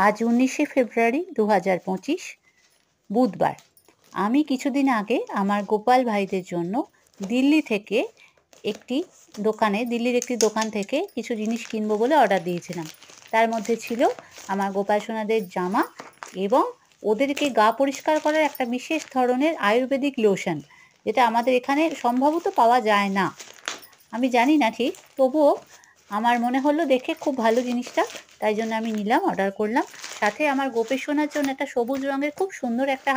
আজ 19শে ফেব্রুয়ারি 2025 বুধবার। আমি কিছুদিন আগে আমার গোপাল ভাইদের জন্য দিল্লির একটি দোকান থেকে কিছু জিনিস কিনবো বলে অর্ডার দিয়েছিলাম। তার মধ্যে ছিল আমার গোপাল সোনাদের জামা এবং ওদেরকে গা পরিষ্কার করার একটা বিশেষ ধরনের আয়ুর্বেদিক লোশন, যেটা আমাদের এখানে সম্ভবত পাওয়া যায় না। আমি জানি না ঠিক, তবুও আমার মনে হলো দেখে খুব ভালো জিনিসটা, তাই জন্য আমি নিলাম, অর্ডার করলাম। সাথে আমার গোপের সোনার জন্য একটা সবুজ রঙের খুব সুন্দর একটা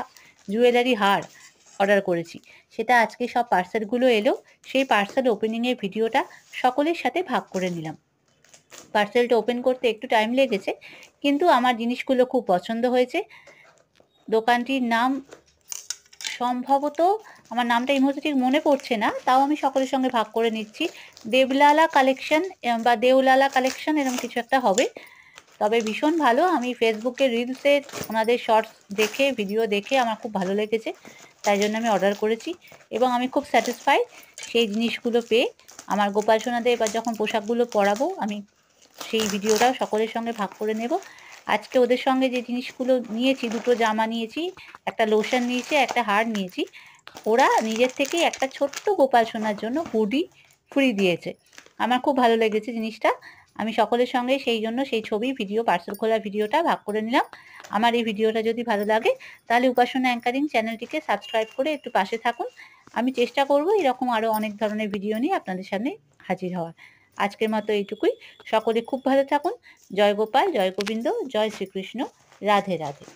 জুয়েলারি হার অর্ডার করেছি। সেটা আজকে সব পার্সেলগুলো এলো, সেই পার্সেল ওপেনিংয়ের ভিডিওটা সকলের সাথে ভাগ করে নিলাম। পার্সেলটা ওপেন করতে একটু টাইম লেগেছে, কিন্তু আমার জিনিসগুলো খুব পছন্দ হয়েছে। দোকানটির নাম সম্ভবত, আমার নামটা এই মুহূর্তে ঠিক মনে পড়ছে না, তাও আমি সকলের সঙ্গে ভাগ করে নিচ্ছি। দেবলালা কালেকশন বা দেওলালা কালেকশন এরকম কিছু একটা হবে। তবে ভীষণ ভালো। আমি ফেসবুকে রিলসে ওনাদের শর্টস দেখে, ভিডিও দেখে আমার খুব ভালো লেগেছে, তাই জন্য আমি অর্ডার করেছি এবং আমি খুব স্যাটিসফাইড সেই জিনিসগুলো পেয়ে। আমার গোপাল সোনাদের এবার যখন পোশাকগুলো পরাবো, আমি সেই ভিডিওটাও সকলের সঙ্গে ভাগ করে নেব। আজকে ওদের সঙ্গে যে জিনিসগুলো নিয়েছি, দুটো জামা নিয়েছি, একটা লোশন নিয়েছি, একটা হার নিয়েছি, ওরা নিজের থেকেই একটা ছোট্ট গোপাল সোনার জন্য হুডি ফ্রি দিয়েছে। আমার খুব ভালো লেগেছে জিনিসটা। আমি সকলের সঙ্গে সেই জন্য সেই ছবি, ভিডিও, পার্সেল খোলার ভিডিওটা ভাগ করে নিলাম। আমার এই ভিডিওটা যদি ভালো লাগে তাহলে উপাসনা অ্যাঙ্কারিং চ্যানেলটিকে সাবস্ক্রাইব করে একটু পাশে থাকুন। আমি চেষ্টা করব এরকম আরও অনেক ধরনের ভিডিও নিয়ে আপনাদের সামনে হাজির হওয়ার। আজকের মতো এইটুকুই। সকলে খুব ভালো থাকুন। জয় গোপাল, জয় গোবিন্দ, জয় শ্রীকৃষ্ণ, রাধে রাধে।